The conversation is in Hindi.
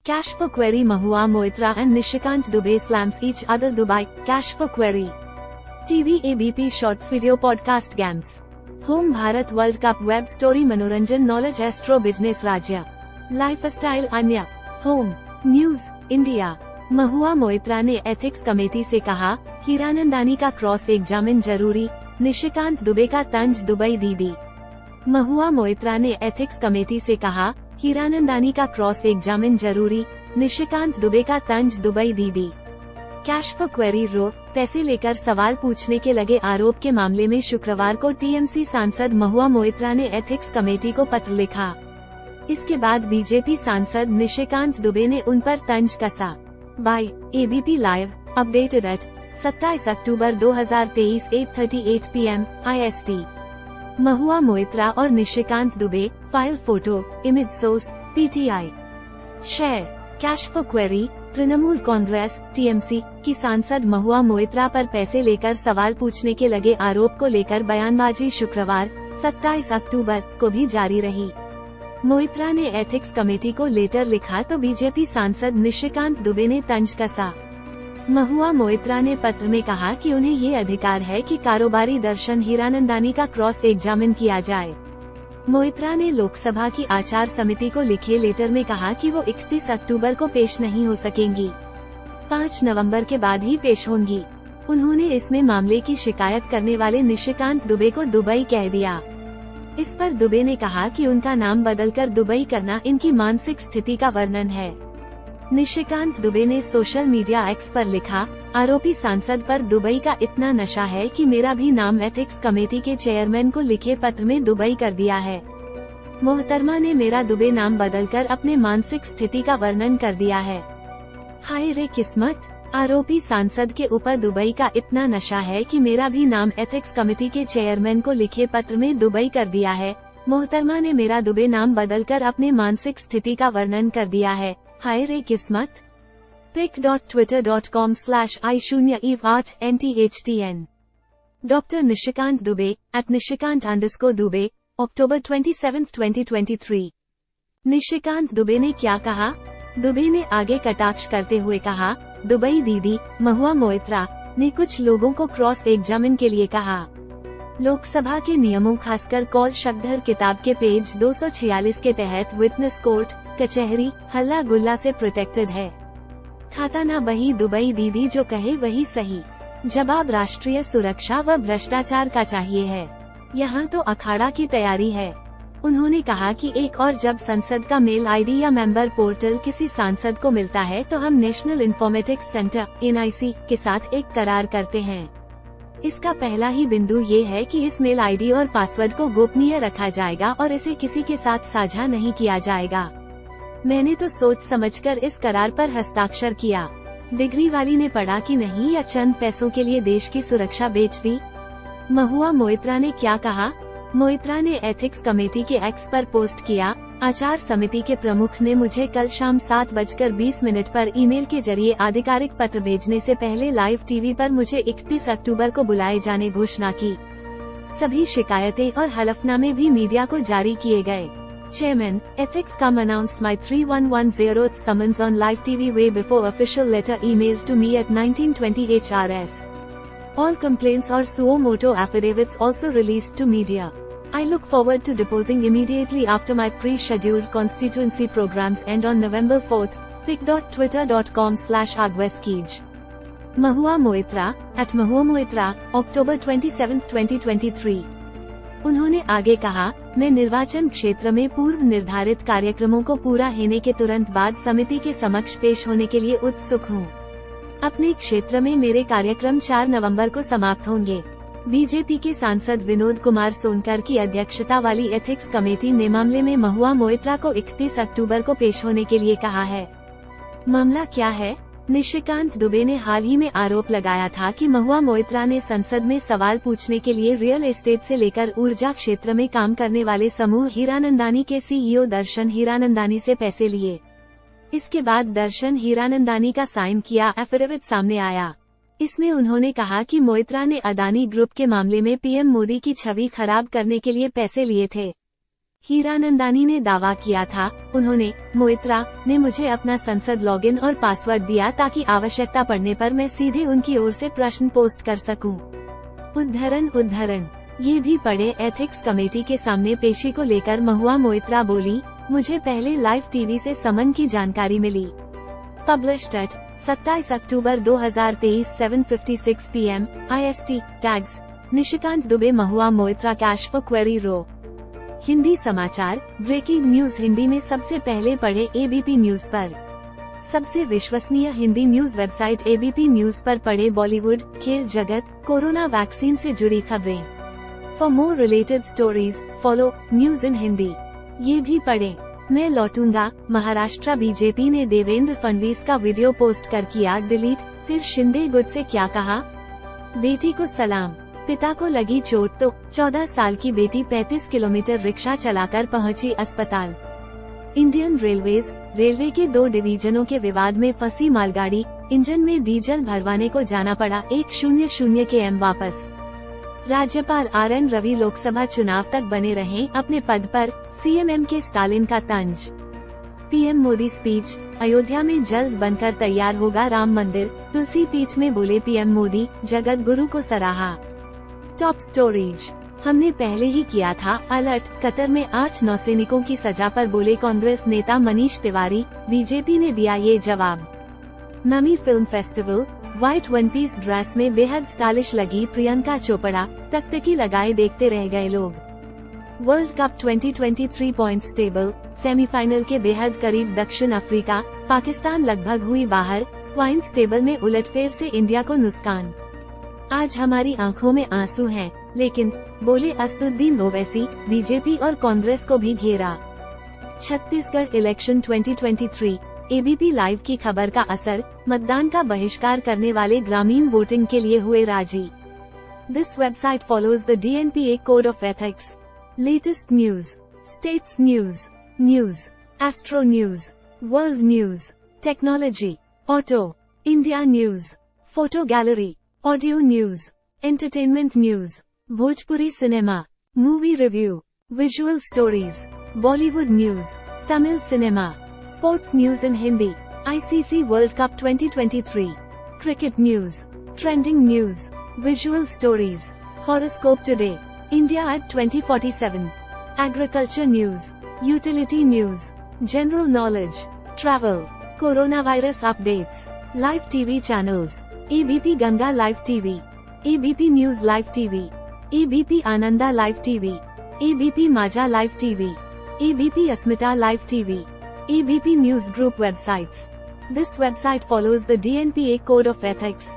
Cash for query Mahua Moitra and Nishikant Dubey slams each other Dubai, cash for query. TV ABP Shorts Video Podcast Games. Home Bharat World Cup Web Story Manoranjan Knowledge Astro Business Rajya. Lifestyle Anya. Home. News, India. Mahua Moitra ने एथिक्स कमेटी से कहा, हीरानंदानी का क्रॉस एग्जामिन जरूरी, निशिकांत दुबे का तंज दुबई दीदी। महुआ मोइत्रा ने एथिक्स कमेटी से कहा, हीरानंदानी का क्रॉस एग्जामिन जरूरी, निशिकांत दुबे का तंज दुबई दीदी। कैश फॉर क्वेरी रो, पैसे लेकर सवाल पूछने के लगे आरोप के मामले में शुक्रवार को टीएमसी सांसद महुआ मोइत्रा ने एथिक्स कमेटी को पत्र लिखा। इसके बाद बीजेपी सांसद निशिकांत दुबे ने उन पर तंज कसा। By ABP live, updated at 27 October 2023 8:38 PM IST। Mahua Moitra और Nishikant Dubey, file photo, image source, PTI। Share, cash for query, Trinamool Congress, TMC की सांसद महुआ मोइत्रा पर पैसे लेकर सवाल पूछने के लगे आरोप को लेकर बयानबाजी शुक्रवार 27 अक्टूबर को भी जारी रही। मोइत्रा ने एथिक्स कमेटी को लेटर लिखा तो बीजेपी सांसद निशिकांत दुबे ने तंज कसा। महुआ मोइत्रा ने पत्र में कहा कि उन्हें ये अधिकार है कि कारोबारी दर्शन हीरानंदानी का क्रॉस एग्जामिन किया जाए। मोइत्रा ने लोकसभा की आचार समिति को लिखे लेटर में कहा कि वो 31 अक्टूबर को पेश नहीं हो सकेंगी, 5 नवंबर के बाद ही पेश होंगी। उन्होंने इसमें मामले की शिकायत करने वाले निशिकांत दुबे को दुबई कह दिया। इस पर दुबे ने कहा कि उनका नाम बदलकर दुबई करना इनकी मानसिक स्थिति का वर्णन है। निशिकांत दुबे ने सोशल मीडिया एक्स पर लिखा, आरोपी सांसद पर दुबई का इतना नशा है कि मेरा भी नाम एथिक्स कमेटी के चेयरमैन को लिखे पत्र में दुबई कर दिया है। मोहतरमा ने मेरा दुबे नाम बदलकर अपने मानसिक स्थिति का वर्णन कर दिया है। हाय रे किस्मत, आरोपी सांसद के ऊपर दुबई का इतना नशा है कि मेरा भी नाम एथिक्स कमेटी के चेयरमैन को लिखे पत्र में दुबई कर दिया है। मोहतरमा ने मेरा दुबे नाम बदलकर अपने मानसिक स्थिति का वर्णन कर दिया है। हाय रे किस्मत। pic.twitter.com/i0ev8nthtn। डॉक्टर निशिकांत दुबे @nishikant_दुबे, अक्टूबर 27, 2023। निशिकांत दुबे ने क्या कहा? दुबे ने आगे कटाक्ष करते हुए कहा, दुबई दीदी, महुआ मोइत्रा ने कुछ लोगों को क्रॉस एग्जामिन के लिए कहा। लोकसभा के नियमों खासकर कौल शक्धर किताब के पेज 246 के तहत विटनेस कोर्ट, कचहरी, हल्ला गुल्ला से प्रोटेक्टेड है। खाता ना बही दुबई दीदी, जो कहे वही सही। जवाब राष्ट्रीय सुरक्षा व भ्रष्टाचार का चाहिए है। यहाँ तो अखाड़ा की तैयारी है। उन्होंने कहा कि एक और जब संसद का मेल आईडी या मेंबर पोर्टल किसी सांसद को मिलता है तो हम नेशनल इन्फॉर्मेटिक्स सेंटर NIC के साथ एक करार करते हैं। इसका पहला ही बिंदु ये है कि इस मेल आईडी और पासवर्ड को गोपनीय रखा जाएगा और इसे किसी के साथ साझा नहीं किया जाएगा। मैंने तो सोच समझकर इस करार पर हस्ताक्षर किया। डिग्री वाली ने पढ़ा कि नहीं या चंद पैसों के लिए देश की सुरक्षा बेच दी। महुआ मोइत्रा ने क्या कहा? मोइत्रा ने एथिक्स कमेटी के एक्स पर पोस्ट किया, आचार समिति के प्रमुख ने मुझे कल शाम 7:20 पर ईमेल के जरिए आधिकारिक पत्र भेजने से पहले लाइव टीवी पर मुझे 31 अक्टूबर को बुलाए जाने घोषणा की। सभी शिकायतें और हलफनामे भी मीडिया को जारी किए गए। Chairman, Ethics Come announced my 3110th summons on live TV way before official letter emailed to me at 1920 HRS. All complaints or suo motu affidavits also released to media. I look forward to deposing immediately after my pre-scheduled constituency programs end on November 4th. pic.twitter.com/agweskij. Mahua Moitra @mahuamoitra, October 27, 2023। उन्होंने आगे कहा, मैं निर्वाचन क्षेत्र में पूर्व निर्धारित कार्यक्रमों को पूरा होने के तुरंत बाद समिति के समक्ष पेश होने के लिए उत्सुक हूँ। अपने क्षेत्र में मेरे कार्यक्रम 4 नवंबर को समाप्त होंगे। बीजेपी के सांसद विनोद कुमार सोनकर की अध्यक्षता वाली एथिक्स कमेटी ने मामले में महुआ मोइत्रा को 31 अक्टूबर को पेश होने के लिए कहा है। मामला क्या है? निशिकांत दुबे ने हाल ही में आरोप लगाया था कि महुआ मोइत्रा ने संसद में सवाल पूछने के लिए रियल एस्टेट से लेकर ऊर्जा क्षेत्र में काम करने वाले समूह हीरानंदानी के CEO दर्शन हीरानंदानी से पैसे लिए। इसके बाद दर्शन हीरानंदानी का साइन किया एफिडेविट सामने आया। इसमें उन्होंने कहा कि मोइत्रा ने अदानी ग्रुप के मामले में PM मोदी की छवि खराब करने के लिए पैसे लिए थे। हीरानंदानी ने दावा किया था, उन्होंने, मोइत्रा ने मुझे अपना संसद लॉगिन और पासवर्ड दिया ताकि आवश्यकता पड़ने पर मैं सीधे उनकी ओर से प्रश्न पोस्ट कर सकूं। उद्धरण ये भी पढ़े। एथिक्स कमेटी के सामने पेशी को लेकर महुआ मोइत्रा बोली, मुझे पहले लाइव टीवी से समन की जानकारी मिली। Published at 27 October 2023 7:56 PM IST। Tags Nishikant Dubey Mahua Moitra cash for query row. Hindi समाचार ब्रेकिंग न्यूज हिंदी में सबसे पहले पढ़े ABP न्यूज पर। सबसे विश्वसनीय Hindi news website ABP news पर पढ़े बॉलीवुड, खेल जगत, कोरोना वैक्सीन से जुड़ी खबरें। For more related stories follow news in Hindi. ये भी पढ़े। मैं लौटूंगा, महाराष्ट्र बीजेपी ने देवेंद्र फडणवीस का वीडियो पोस्ट कर किया डिलीट। फिर शिंदे गुट से क्या कहा, बेटी को सलाम, पिता को लगी चोट तो 14 साल की बेटी 35 किलोमीटर रिक्शा चलाकर पहुंची अस्पताल। इंडियन रेलवे के 2 डिवीजनों के विवाद में फंसी मालगाड़ी, इंजन में डीजल भरवाने को जाना पड़ा 100 km वापस। राज्यपाल RN रवि लोकसभा चुनाव तक बने रहें अपने पद पर, CM के स्टालिन का तंज। PM मोदी स्पीच, अयोध्या में जल्द बनकर तैयार होगा राम मंदिर, तुलसी पीठ में बोले PM मोदी, जगत गुरु को सराहा। टॉप स्टोरीज हमने पहले ही किया था अलर्ट। कतर में 8 नौसैनिकों की सजा पर बोले कांग्रेस नेता मनीष तिवारी, बीजेपी ने दिया ये जवाब। नमी film festival, white one piece dress में बेहद स्टाइलिश लगी प्रियंका चोपड़ा, टकटकी लगाए देखते रह गए लोग। World cup 2023 points table, semifinal के बेहद करीब दक्षिण अफ्रीका, पाकिस्तान लगभग हुई बाहर, पॉइंट्स टेबल में उलटफेर से इंडिया को नुकसान। आज हमारी आंखों में आंसू हैं, लेकिन बोले असदुद्दीन ओवैसी, बीजेपी और कांग्रेस को भी घेरा। छत्तीसगढ़ इलेक्शन 2023, ABP लाइव की खबर का असर, मतदान का बहिष्कार करने वाले ग्रामीण वोटिंग के लिए हुए राजी। This website follows the DNPA code of ethics. Latest news, states news, astro news, world news, technology, auto, India news, photo gallery, audio news, entertainment news, Bhojpuri cinema, movie review, visual stories, Bollywood news, Tamil cinema, sports news in Hindi, ICC world cup 2023, cricket news, trending news, visual stories, horoscope today, India at 2047, agriculture news, utility news, general knowledge, travel, corona virus updates, live TV channels, ABP Ganga live TV, ABP news live TV, ABP Ananda live TV, ABP Maaza live TV, ABP Asmita live TV, ABP News Group websites. This website follows the DNPA code of ethics.